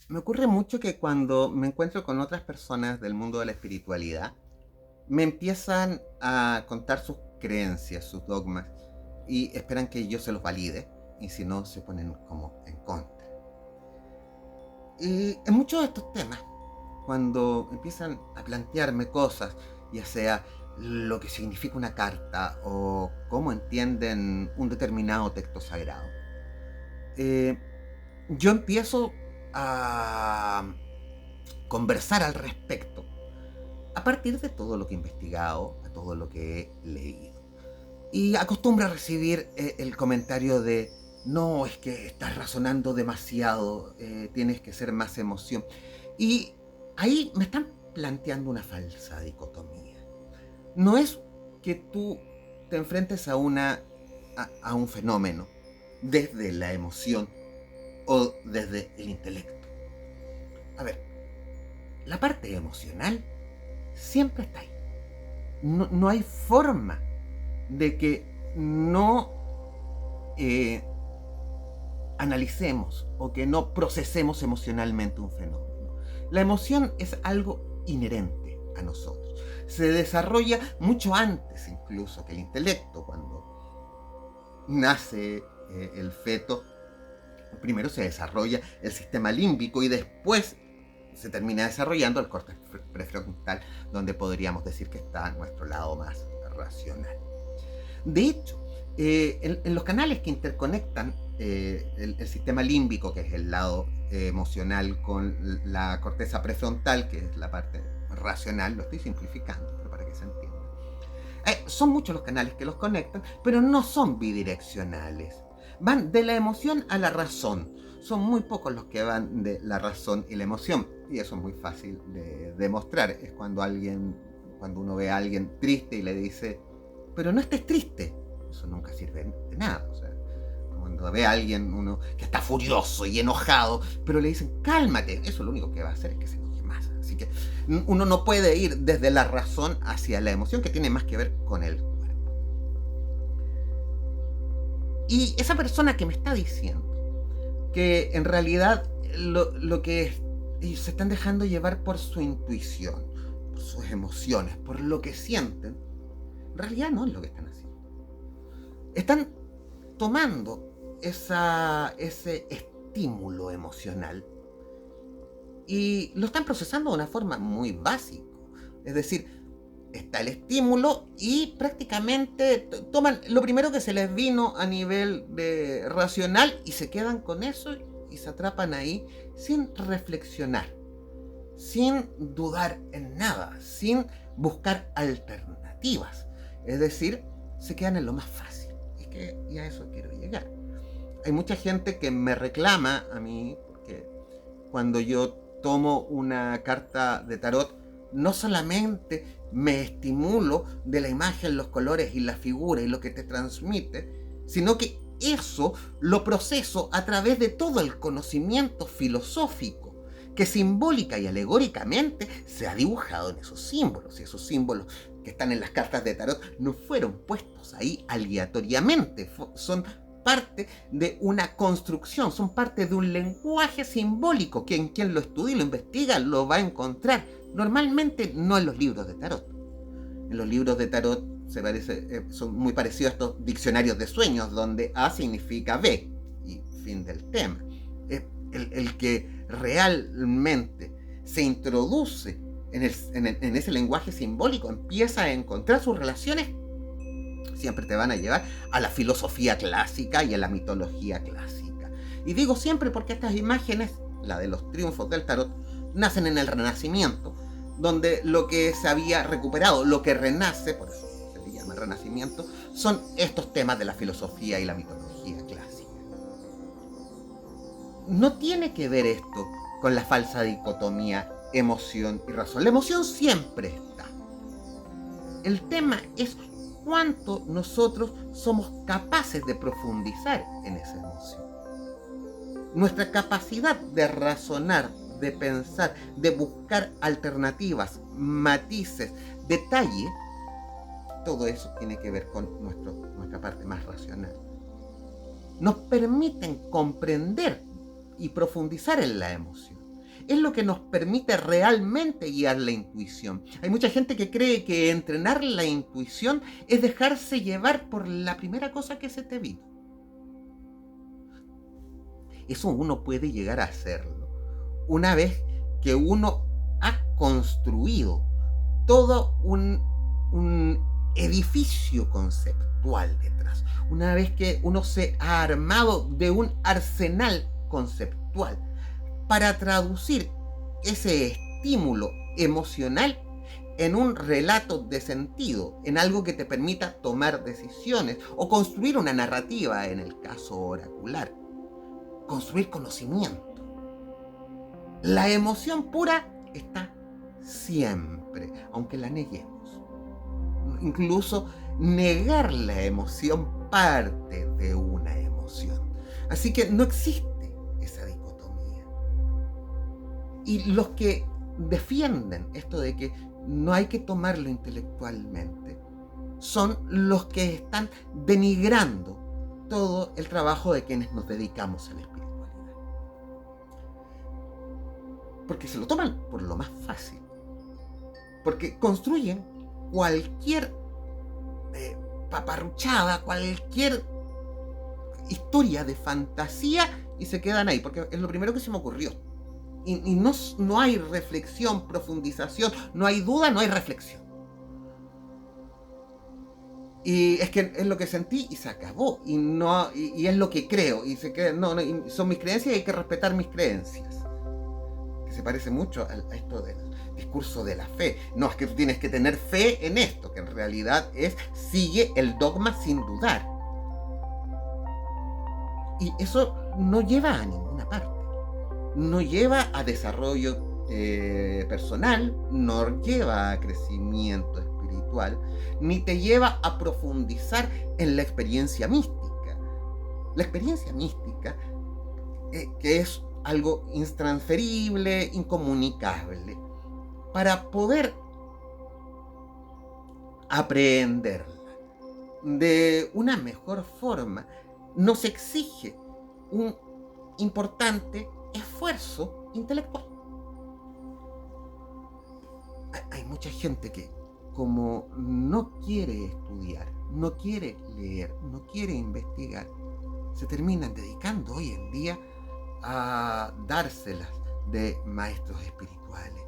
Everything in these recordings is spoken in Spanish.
Me ocurre mucho que cuando me encuentro con otras personas del mundo de la espiritualidad, me empiezan a contar sus creencias, sus dogmas, y esperan que yo se los valide, y si no, se ponen como en contra. Y en muchos de estos temas, cuando empiezan a plantearme cosas, ya sea lo que significa una carta o cómo entienden un determinado texto sagrado, eh, yo empiezo a conversar al respecto a partir de todo lo que he investigado, a todo lo que he leído. Y acostumbro a recibir el comentario de, no, es que estás razonando demasiado, tienes que ser más emoción. Y ahí me están planteando una falsa dicotomía. No es que tú te enfrentes a un fenómeno desde la emoción o desde el intelecto. A ver, la parte emocional siempre está ahí. No hay forma de que no eh, analicemos o que no procesemos emocionalmente un fenómeno. La emoción es algo inherente a nosotros. Se desarrolla mucho antes incluso que el intelecto. Cuando nace el feto, primero se desarrolla el sistema límbico y después se termina desarrollando el córtex prefrontal, donde podríamos decir que está nuestro lado más racional. De hecho, en los canales que interconectan el sistema límbico, que es el lado emocional, con la corteza prefrontal, que es la parte racional, lo estoy simplificando, pero para que se entienda. Son muchos los canales que los conectan, pero no son bidireccionales. Van de la emoción a la razón. Son muy pocos los que van de la razón y la emoción. Y eso es muy fácil de demostrar. Es cuando uno ve a alguien triste y le dice, pero no estés triste. Eso nunca sirve de nada. O sea, cuando ve a alguien uno que está furioso y enojado, pero le dicen, cálmate, eso lo único que va a hacer es que se enoje más. Así que uno no puede ir desde la razón hacia la emoción, que tiene más que ver con el cuerpo. Y esa persona que me está diciendo que en realidad lo que ellos se están dejando llevar por su intuición, por sus emociones, por lo que sienten, en realidad no es lo que están haciendo. Están tomando ese estímulo emocional y lo están procesando de una forma muy básica. Es decir, está el estímulo y prácticamente toman lo primero que se les vino a nivel de racional y se quedan con eso y se atrapan ahí sin reflexionar, sin dudar en nada, sin buscar alternativas. Es decir, se quedan en lo más fácil. Y a eso quiero llegar. Hay mucha gente que me reclama a mí porque cuando yo tomo una carta de tarot, no solamente me estimulo de la imagen, los colores y la figura y lo que te transmite, sino que eso lo proceso a través de todo el conocimiento filosófico que simbólica y alegóricamente se ha dibujado en esos símbolos. Y esos símbolos que están en las cartas de tarot no fueron puestos ahí aleatoriamente, son parte de una construcción, son parte de un lenguaje simbólico que quien lo estudia y lo investiga lo va a encontrar. Normalmente no en los libros de tarot. En los libros de tarot son muy parecidos a estos diccionarios de sueños, donde A significa B y fin del tema. El que realmente se introduce en ese lenguaje simbólico empieza a encontrar sus relaciones, siempre te van a llevar a la filosofía clásica y a la mitología clásica. Y digo siempre porque estas imágenes, la de los triunfos del tarot, nacen en el Renacimiento, donde lo que se había recuperado, lo que renace, por eso se le llama Renacimiento, son estos temas de la filosofía y la mitología clásica. No tiene que ver esto con la falsa dicotomía emoción y razón. La emoción siempre está. El tema es cuánto nosotros somos capaces de profundizar en esa emoción. Nuestra capacidad de razonar, de pensar, de buscar alternativas, matices, detalle, todo eso tiene que ver con nuestra parte más racional. Nos permiten comprender y profundizar en la emoción. es lo que nos permite realmente guiar la intuición. Hay mucha gente que cree que entrenar la intuición es dejarse llevar por la primera cosa que se te vino. Eso uno puede llegar a hacerlo una vez que uno ha construido todo un edificio conceptual detrás. Una vez que uno se ha armado de un arsenal conceptual para traducir ese estímulo emocional en un relato de sentido, en algo que te permita tomar decisiones o construir una narrativa en el caso oracular, construir conocimiento. La emoción pura está siempre, aunque la neguemos. Incluso negar la emoción parte de una emoción. Así que no existe esa dicotomía. Y los que defienden esto de que no hay que tomarlo intelectualmente son los que están denigrando todo el trabajo de quienes nos dedicamos a la espiritualidad. Porque se lo toman por lo más fácil. Porque construyen cualquier paparruchada, cualquier historia de fantasía y se quedan ahí, porque es lo primero que se me ocurrió. Y no hay reflexión, profundización, no hay duda, no hay reflexión. Y es que es lo que sentí y se acabó. Y es lo que creo. Y se queda, son mis creencias y hay que respetar mis creencias. Que se parece mucho a esto del discurso de la fe. No, es que tú tienes que tener fe en esto, que en realidad sigue el dogma sin dudar. Y eso no lleva a ninguna parte. No lleva a desarrollo personal, no lleva a crecimiento espiritual, ni te lleva a profundizar en la experiencia mística. La experiencia mística, que es algo intransferible, incomunicable, para poder aprenderla de una mejor forma, nos exige un importante esfuerzo intelectual. Hay mucha gente que, como no quiere estudiar, no quiere leer, no quiere investigar, se terminan dedicando hoy en día a dárselas de maestros espirituales,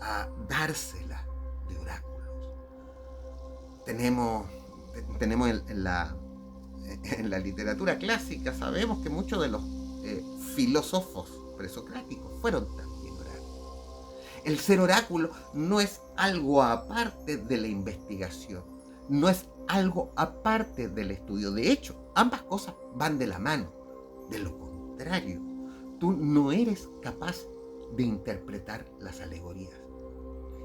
a dárselas de oráculos. Tenemos en la literatura clásica, sabemos que muchos de los filósofos presocráticos fueron también oráculos. El ser oráculo no es algo aparte de la investigación, no es algo aparte del estudio. De hecho, ambas cosas van de la mano. De lo contrario, tú no eres capaz de interpretar las alegorías.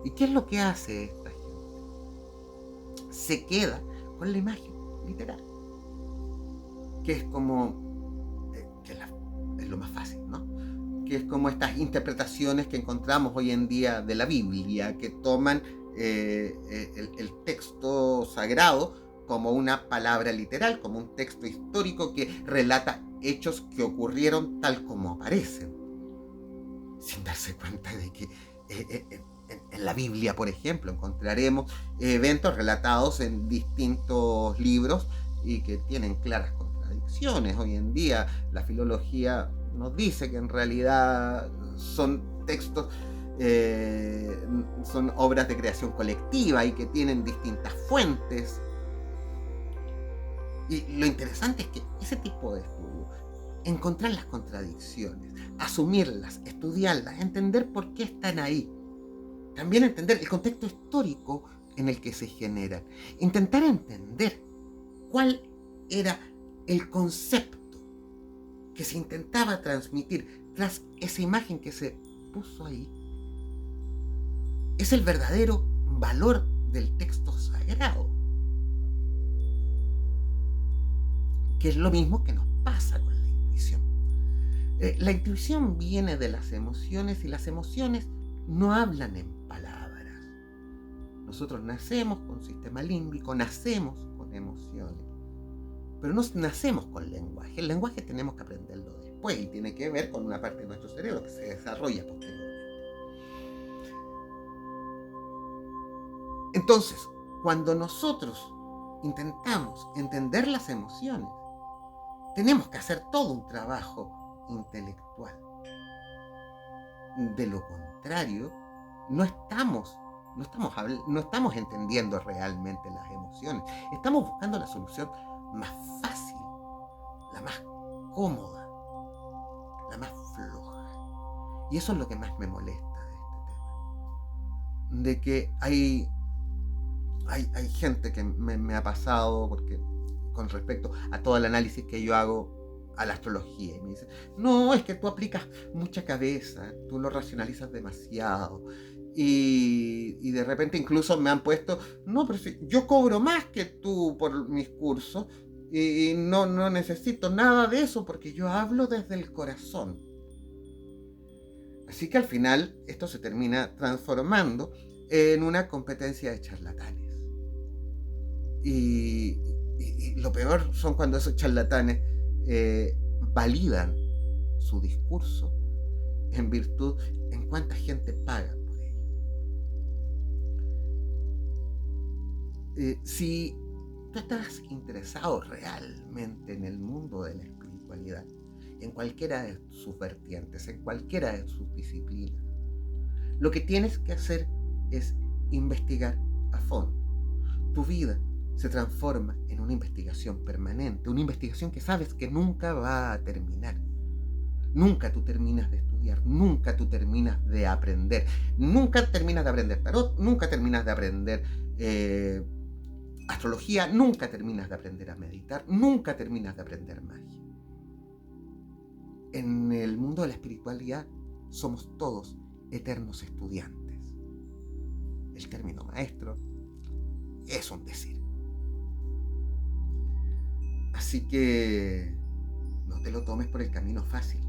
¿Y qué es lo que hace esta gente? Se queda con la imagen literal, que es como es lo más fácil, ¿no? Que es como estas interpretaciones que encontramos hoy en día de la Biblia, que toman el texto sagrado como una palabra literal, como un texto histórico que relata hechos que ocurrieron tal como aparecen, sin darse cuenta de que en la Biblia, por ejemplo, encontraremos eventos relatados en distintos libros y que tienen claras contradicciones. Hoy en día la filología nos dice que en realidad son textos, son obras de creación colectiva y que tienen distintas fuentes. Y lo interesante es que ese tipo de estudio, encontrar las contradicciones, asumirlas, estudiarlas, entender por qué están ahí, también entender el contexto histórico en el que se generan, intentar entender cuál era el concepto que se intentaba transmitir tras esa imagen que se puso ahí, es el verdadero valor del texto sagrado, que es lo mismo que nos pasa con la intuición. La intuición viene de las emociones y las emociones no hablan en palabras. Nosotros nacemos con sistema límbico, nacemos con emociones, pero no nacemos con lenguaje. El lenguaje tenemos que aprenderlo después y tiene que ver con una parte de nuestro cerebro que se desarrolla posteriormente. Entonces, cuando nosotros intentamos entender las emociones, tenemos que hacer todo un trabajo intelectual. De lo contrario, no estamos entendiendo realmente las emociones. Estamos buscando la solución más fácil, la más cómoda, la más floja. Y eso es lo que más me molesta de este tema. De que hay gente que me ha pasado, porque con respecto a todo el análisis que yo hago a la astrología, y me dice, no, es que tú aplicas mucha cabeza, tú lo racionalizas demasiado, y de repente incluso me han puesto, no, pero si yo cobro más que tú por mis cursos, y no necesito nada de eso, porque yo hablo desde el corazón. Así que al final esto se termina transformando en una competencia de charlatanes. Y lo peor son cuando esos charlatanes validan su discurso en virtud en cuánta gente paga por ello. Si tú estás interesado realmente en el mundo de la espiritualidad, en cualquiera de sus vertientes, en cualquiera de sus disciplinas, lo que tienes que hacer es investigar a fondo. Tu vida se transforma en una investigación permanente, una investigación que sabes que nunca va a terminar. Nunca tú terminas de estudiar, nunca tú terminas de aprender, nunca terminas de aprender tarot, nunca terminas de aprender astrología, nunca terminas de aprender a meditar, nunca terminas de aprender magia. En el mundo de la espiritualidad somos todos eternos estudiantes. El término maestro es un decir. Así que no te lo tomes por el camino fácil.